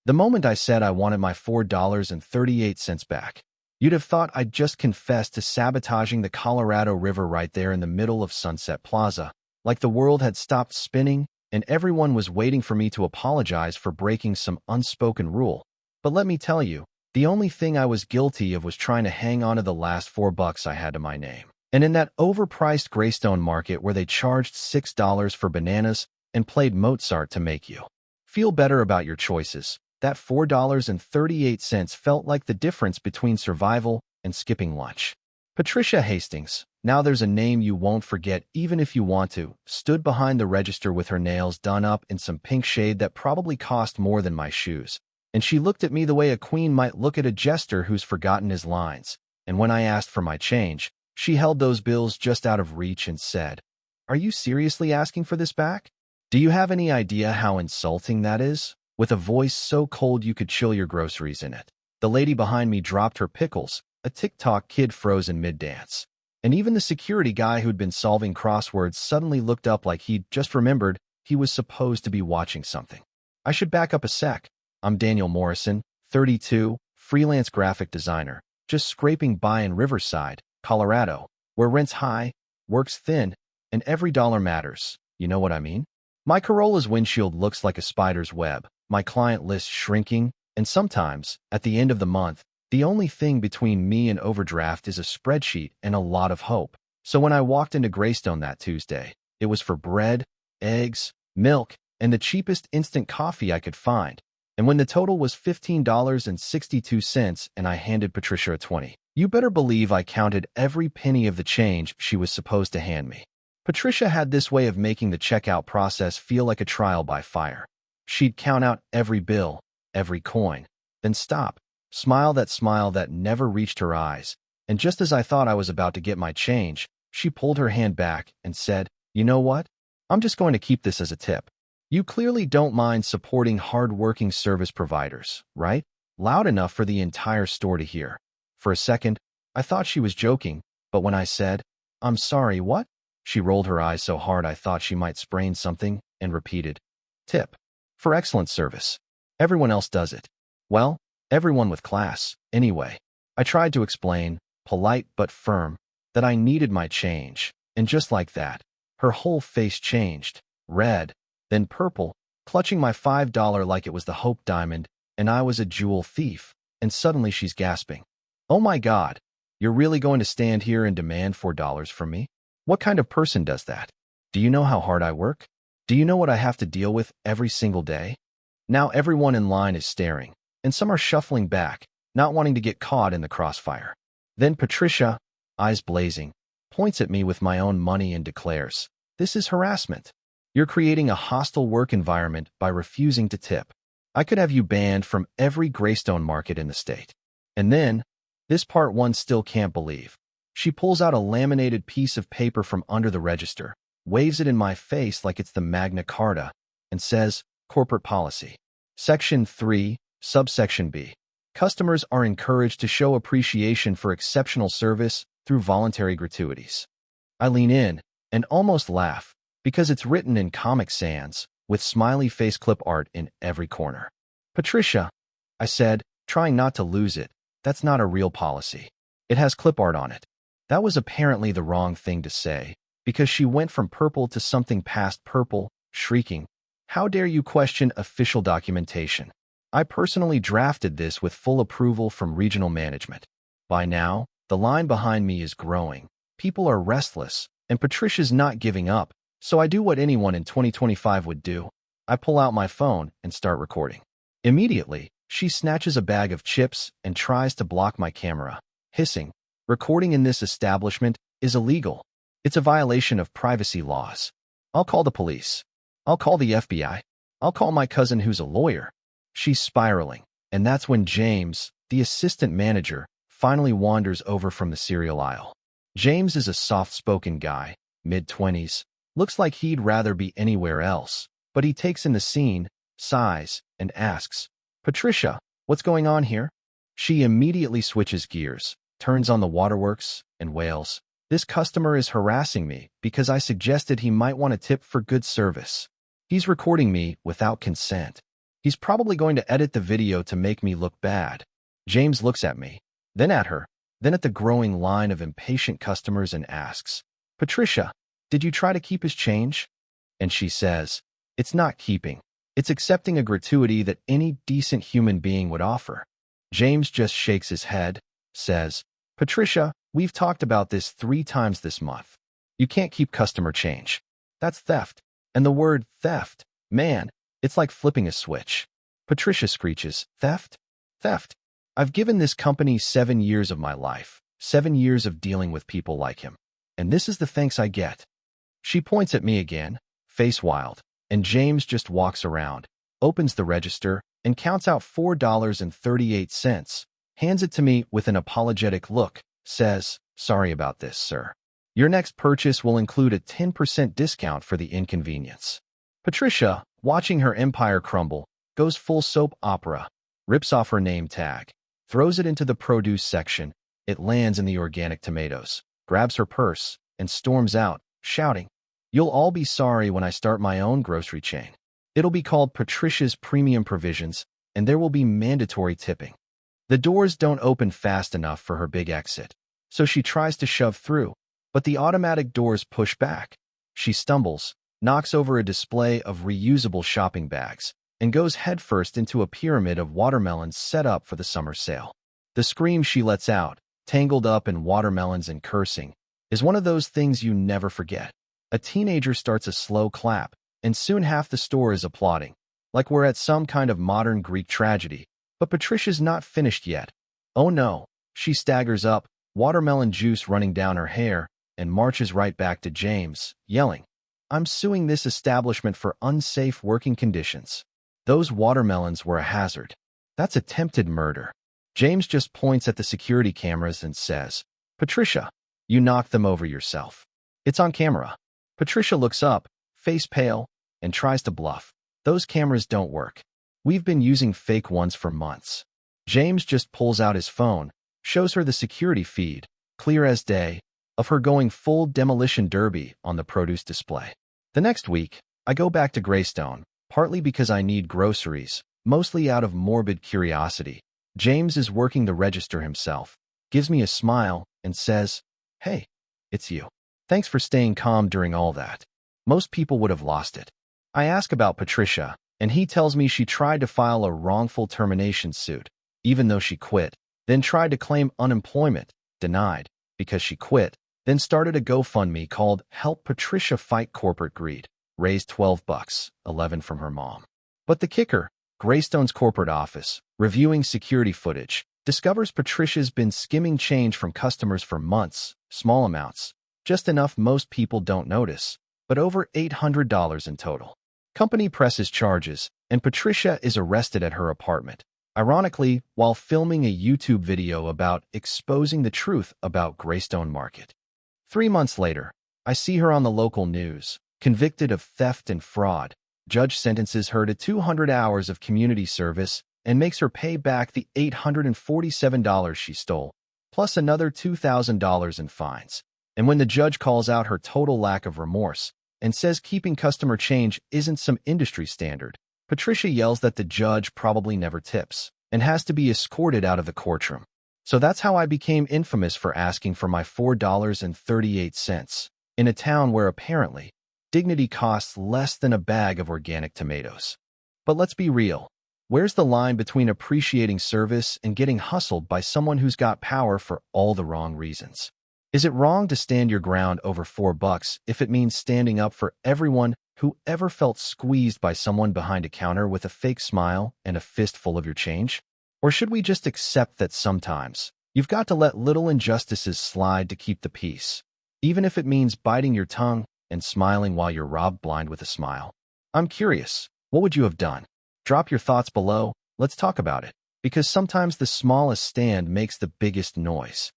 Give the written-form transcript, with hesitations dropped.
The moment I said I wanted my $4.38 back, you'd have thought I'd just confessed to sabotaging the Colorado River right there in the middle of Sunset Plaza, like the world had stopped spinning and everyone was waiting for me to apologize for breaking some unspoken rule. But let me tell you, the only thing I was guilty of was trying to hang on to the last $4 I had to my name. And in that overpriced Greystone market where they charged $6 for bananas and played Mozart to make you feel better about your choices, that $4.38 felt like the difference between survival and skipping lunch. Patricia Hastings, now there's a name you won't forget even if you want to, stood behind the register with her nails done up in some pink shade that probably cost more than my shoes. And she looked at me the way a queen might look at a jester who's forgotten his lines. And when I asked for my change, she held those bills just out of reach and said, "Are you seriously asking for this back? Do you have any idea how insulting that is?" With a voice so cold you could chill your groceries in it. The lady behind me dropped her pickles, a TikTok kid froze in mid-dance. And even the security guy who'd been solving crosswords suddenly looked up like he'd just remembered he was supposed to be watching something. I should back up a sec. I'm Daniel Morrison, 32, freelance graphic designer, just scraping by in Riverside, Colorado, where rent's high, work's thin, and every dollar matters. You know what I mean? My Corolla's windshield looks like a spider's web, my client list shrinking, and sometimes, at the end of the month, the only thing between me and overdraft is a spreadsheet and a lot of hope. So when I walked into Greystone that Tuesday, it was for bread, eggs, milk, and the cheapest instant coffee I could find. And when the total was $15.62 and I handed Patricia a 20, you better believe I counted every penny of the change she was supposed to hand me. Patricia had this way of making the checkout process feel like a trial by fire. She'd count out every bill, every coin, then stop, smile that never reached her eyes, and just as I thought I was about to get my change, she pulled her hand back and said, "You know what? I'm just going to keep this as a tip. You clearly don't mind supporting hard-working service providers, right?" Loud enough for the entire store to hear. For a second, I thought she was joking, but when I said, "I'm sorry, what?" she rolled her eyes so hard I thought she might sprain something and repeated, "Tip. For excellent service. Everyone else does it. Well, everyone with class, anyway." I tried to explain, polite but firm, that I needed my change, and just like that, her whole face changed, red, then purple, clutching my $5 like it was the Hope Diamond, and I was a jewel thief, and suddenly she's gasping. "Oh my God, you're really going to stand here and demand $4 from me? What kind of person does that? Do you know how hard I work? Do you know what I have to deal with every single day?" Now everyone in line is staring, and some are shuffling back, not wanting to get caught in the crossfire. Then Patricia, eyes blazing, points at me with my own money and declares, "This is harassment. You're creating a hostile work environment by refusing to tip. I could have you banned from every Greystone market in the state." And then, this part one still can't believe, she pulls out a laminated piece of paper from under the register, waves it in my face like it's the Magna Carta, and says, "Corporate Policy. Section 3, Subsection B. Customers are encouraged to show appreciation for exceptional service through voluntary gratuities." I lean in and almost laugh because it's written in Comic Sans with smiley face clip art in every corner. "Patricia," I said, trying not to lose it, "that's not a real policy. It has clip art on it." That was apparently the wrong thing to say because she went from purple to something past purple, shrieking, "How dare you question official documentation? I personally drafted this with full approval from regional management." By now, the line behind me is growing. People are restless, and Patricia's not giving up, so I do what anyone in 2025 would do. I pull out my phone and start recording. Immediately, she snatches a bag of chips and tries to block my camera, hissing, "Recording in this establishment is illegal. It's a violation of privacy laws. I'll call the police. I'll call the FBI. I'll call my cousin who's a lawyer." She's spiraling, and that's when James, the assistant manager, finally wanders over from the cereal aisle. James is a soft-spoken guy, mid-20s, looks like he'd rather be anywhere else, but he takes in the scene, sighs, and asks, "Patricia, what's going on here?" She immediately switches gears, turns on the waterworks, and wails, "This customer is harassing me because I suggested he might want a tip for good service. He's recording me without consent." He's probably going to edit the video to make me look bad. James looks at me, then at her, then at the growing line of impatient customers and asks, "Patricia, did you try to keep his change?" And she says, "It's not keeping. It's accepting a gratuity that any decent human being would offer." James just shakes his head, says, "Patricia, we've talked about this 3 times this month. You can't keep customer change. That's theft. And the word theft, man, it's like flipping a switch." Patricia screeches, "Theft? Theft. I've given this company 7 years of my life, 7 years of dealing with people like him. And this is the thanks I get." She points at me again, face wild, and James just walks around, opens the register, and counts out $4.38, hands it to me with an apologetic look, says, "Sorry about this, sir. Your next purchase will include a 10% discount for the inconvenience." Patricia, watching her empire crumble, goes full soap opera, rips off her name tag, throws it into the produce section. It lands in the organic tomatoes, grabs her purse, and storms out, shouting, "You'll all be sorry when I start my own grocery chain. It'll be called Patricia's Premium Provisions, and there will be mandatory tipping." The doors don't open fast enough for her big exit, so she tries to shove through, but the automatic doors push back. She stumbles, knocks over a display of reusable shopping bags, and goes headfirst into a pyramid of watermelons set up for the summer sale. The scream she lets out, tangled up in watermelons and cursing, is one of those things you never forget. A teenager starts a slow clap, and soon half the store is applauding, like we're at some kind of modern Greek tragedy. But Patricia's not finished yet. Oh no, she staggers up, watermelon juice running down her hair, and marches right back to James, yelling, "I'm suing this establishment for unsafe working conditions. Those watermelons were a hazard. That's attempted murder." James just points at the security cameras and says, "Patricia, you knocked them over yourself. It's on camera." Patricia looks up, face pale, and tries to bluff. "Those cameras don't work. We've been using fake ones for months." James just pulls out his phone, shows her the security feed, clear as day, of her going full demolition derby on the produce display. The next week, I go back to Greystone, partly because I need groceries, mostly out of morbid curiosity. James is working the register himself, gives me a smile, and says, "Hey, it's you. Thanks for staying calm during all that. Most people would have lost it." I ask about Patricia, and he tells me she tried to file a wrongful termination suit, even though she quit, then tried to claim unemployment, denied, because she quit, then started a GoFundMe called Help Patricia Fight Corporate Greed, raised $12, 11 from her mom. But the kicker, Greystone's corporate office, reviewing security footage, discovers Patricia's been skimming change from customers for months, small amounts, just enough most people don't notice, but over $800 in total. Company presses charges, and Patricia is arrested at her apartment, ironically, while filming a YouTube video about exposing the truth about Greystone Market. 3 months later, I see her on the local news, convicted of theft and fraud. Judge sentences her to 200 hours of community service and makes her pay back the $847 she stole, plus another $2,000 in fines. And when the judge calls out her total lack of remorse and says keeping customer change isn't some industry standard, Patricia yells that the judge probably never tips and has to be escorted out of the courtroom. So that's how I became infamous for asking for my $4.38 in a town where apparently dignity costs less than a bag of organic tomatoes. But let's be real. Where's the line between appreciating service and getting hustled by someone who's got power for all the wrong reasons? Is it wrong to stand your ground over $4 if it means standing up for everyone who ever felt squeezed by someone behind a counter with a fake smile and a fistful of your change? Or should we just accept that sometimes you've got to let little injustices slide to keep the peace, even if it means biting your tongue and smiling while you're robbed blind with a smile? I'm curious, what would you have done? Drop your thoughts below, let's talk about it, because sometimes the smallest stand makes the biggest noise.